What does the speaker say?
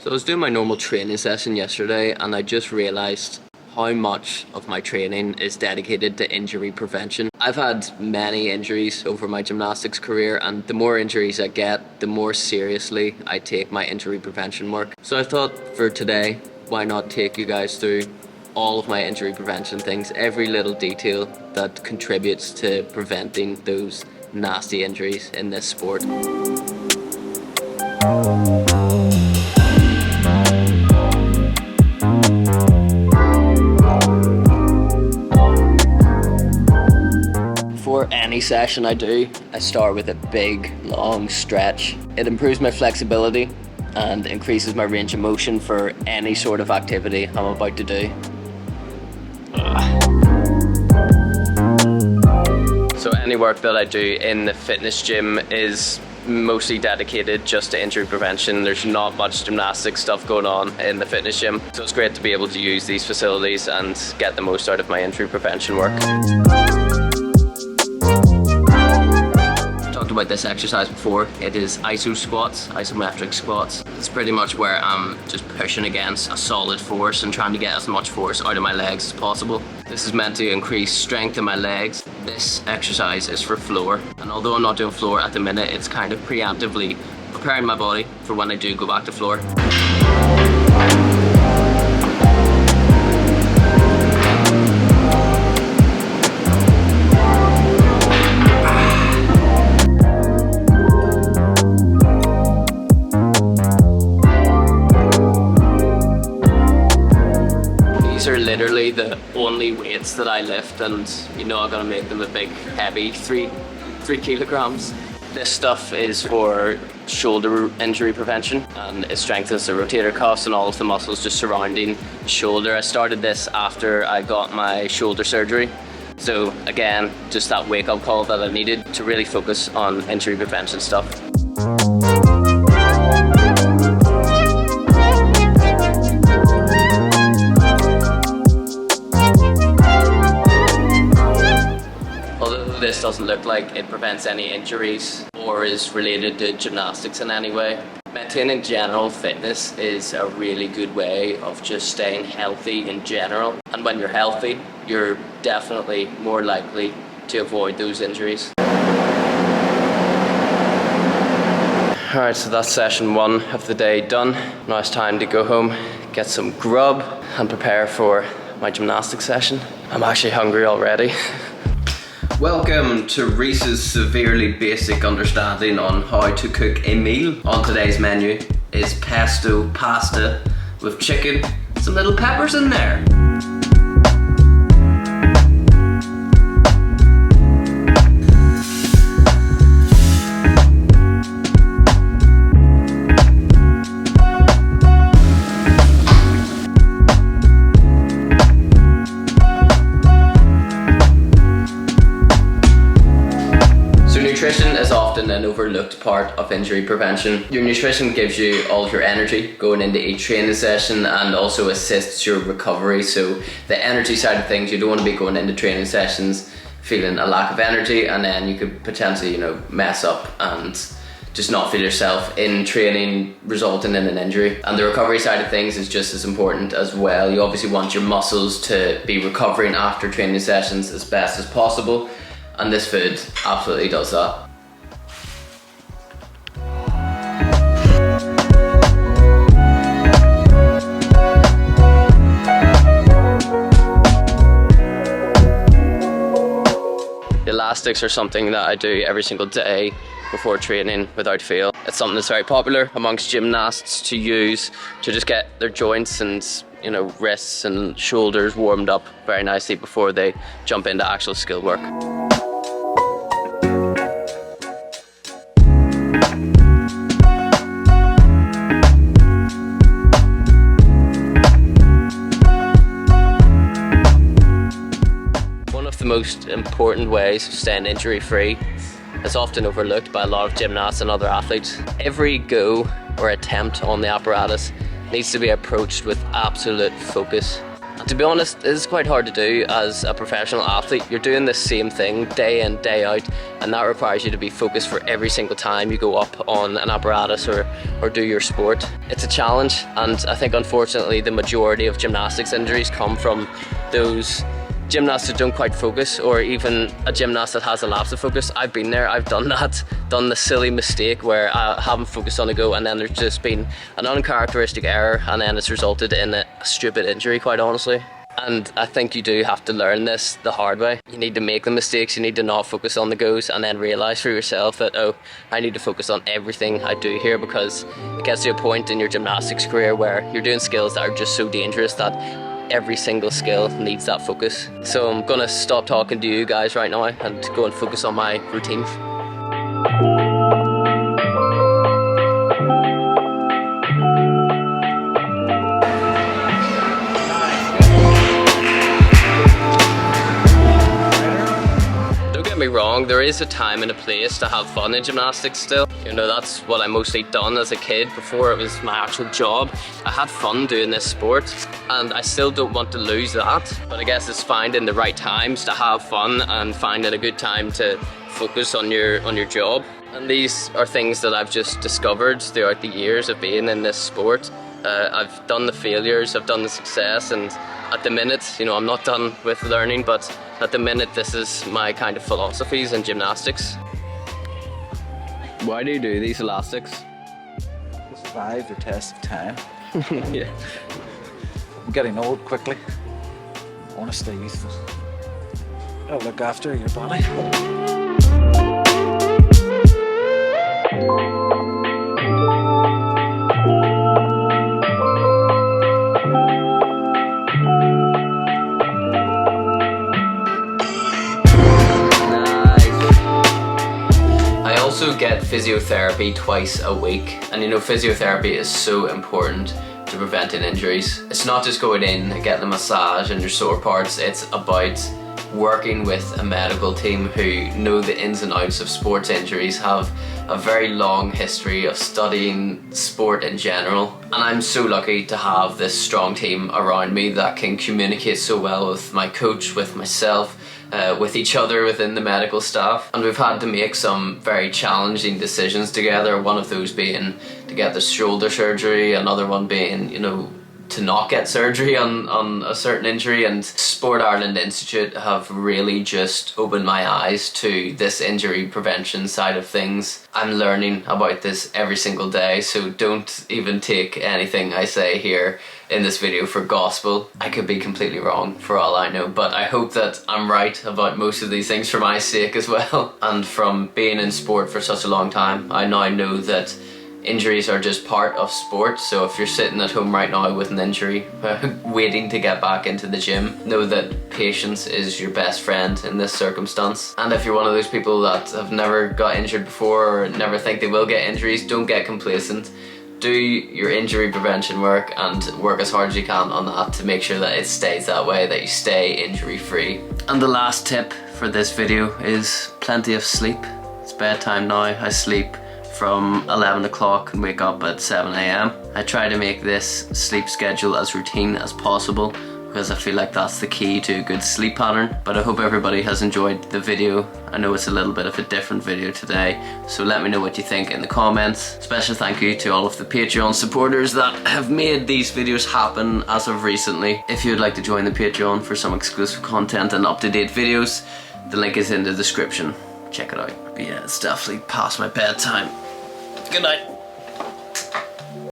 So I was doing my normal training session yesterday and I just realised how much of my training is dedicated to injury prevention. I've had many injuries over my gymnastics career, and the more injuries I get, the more seriously I take my injury prevention work. So I thought for today, why not take you guys through all of my injury prevention things, every little detail that contributes to preventing those nasty injuries in this sport. For any session I do, I start with a big, long stretch. It improves my flexibility and increases my range of motion for any sort of activity I'm about to do. So any work that I do in the fitness gym is mostly dedicated just to injury prevention. There's not much gymnastic stuff going on in the fitness gym, so it's great to be able to use these facilities and get the most out of my injury prevention work. Talked about this exercise before. It is isometric squats. It's pretty much where I'm just pushing against a solid force and trying to get as much force out of my legs as possible. This is meant to increase strength in my legs. This exercise is for floor, and although I'm not doing floor at the minute, it's kind of preemptively preparing my body for when I do go back to floor. These are literally the only weights that I lift, and you know I'm gonna make them a big, heavy 3 kilograms. This stuff is for shoulder injury prevention, and it strengthens the rotator cuffs and all of the muscles just surrounding the shoulder. I started this after I got my shoulder surgery. So again, just that wake-up call that I needed to really focus on injury prevention stuff. This doesn't look like it prevents any injuries or is related to gymnastics in any way. Maintaining general fitness is a really good way of just staying healthy in general. And when you're healthy, you're definitely more likely to avoid those injuries. Alright, so that's session 1 of the day done. Now it's time to go home, get some grub and prepare for my gymnastics session. I'm actually hungry already. Welcome to Reese's severely basic understanding on how to cook a meal. On today's menu is pesto pasta with chicken, some little peppers in there. Nutrition is often an overlooked part of injury prevention. Your nutrition gives you all of your energy going into each training session and also assists your recovery. So the energy side of things, you don't want to be going into training sessions feeling a lack of energy, and then you could potentially, mess up and just not feel yourself in training, resulting in an injury. And the recovery side of things is just as important as well. You obviously want your muscles to be recovering after training sessions as best as possible. And this food absolutely does that. The elastics are something that I do every single day before training without fail. It's something that's very popular amongst gymnasts to use to just get their joints and wrists and shoulders warmed up very nicely before they jump into actual skill work. The most important ways of staying injury free is often overlooked by a lot of gymnasts and other athletes. Every go or attempt on the apparatus needs to be approached with absolute focus. And to be honest, it is quite hard to do as a professional athlete. You're doing the same thing day in, day out, and that requires you to be focused for every single time you go up on an apparatus or do your sport. It's a challenge, and I think unfortunately the majority of gymnastics injuries come from those gymnasts that don't quite focus, or even a gymnast that has a lapse of focus. I've been there, I've done that, done the silly mistake where I haven't focused on a go, and then there's just been an uncharacteristic error, and then it's resulted in a stupid injury, quite honestly. And I think you do have to learn this the hard way. You need to make the mistakes, you need to not focus on the goes, and then realise for yourself that, oh, I need to focus on everything I do here, because it gets to a point in your gymnastics career where you're doing skills that are just so dangerous that every single skill needs that focus. So I'm gonna stop talking to you guys right now and go and focus on my routine. Me wrong, there is a time and a place to have fun in gymnastics still. You know, that's what I mostly done as a kid before it was my actual job. I had fun doing this sport, and I still don't want to lose that. But I guess it's finding the right times to have fun and finding a good time to focus on your job. And these are things that I've just discovered throughout the years of being in this sport. I've done the failures, I've done the success, and at the minute, you know, I'm not done with learning, but at the minute this is my kind of philosophies in gymnastics. Why do you do these elastics? Survive the test of time. Yeah. I'm getting old quickly. I want to stay youthful. Gotta look after your body. I also get physiotherapy twice a week, and you know, physiotherapy is so important to preventing injuries. It's not just going in and getting a massage and your sore parts, it's about working with a medical team who know the ins and outs of sports injuries, have a very long history of studying sport in general, and I'm so lucky to have this strong team around me that can communicate so well with my coach, with myself, with each other within the medical staff. And we've had to make some very challenging decisions together, one of those being to get the shoulder surgery, another one being, you know, to not get surgery on a certain injury. And Sport Ireland Institute have really just opened my eyes to this injury prevention side of things. I'm learning about this every single day, so don't even take anything I say here in this video for gospel. I could be completely wrong for all I know, but I hope that I'm right about most of these things for my sake as well. And from being in sport for such a long time, I now know that injuries are just part of sport. So if you're sitting at home right now with an injury, waiting to get back into the gym, know that patience is your best friend in this circumstance. And if you're one of those people that have never got injured before or never think they will get injuries, don't get complacent. Do your injury prevention work and work as hard as you can on that to make sure that it stays that way, that you stay injury free. And the last tip for this video is plenty of sleep. It's bedtime now. I sleep from 11 o'clock and wake up at 7 AM. I try to make this sleep schedule as routine as possible because I feel like that's the key to a good sleep pattern. But I hope everybody has enjoyed the video. I know it's a little bit of a different video today, so let me know what you think in the comments. Special thank you to all of the Patreon supporters that have made these videos happen as of recently. If you'd like to join the Patreon for some exclusive content and up-to-date videos, the link is in the description. Check it out. But yeah, it's definitely past my bedtime. Good night.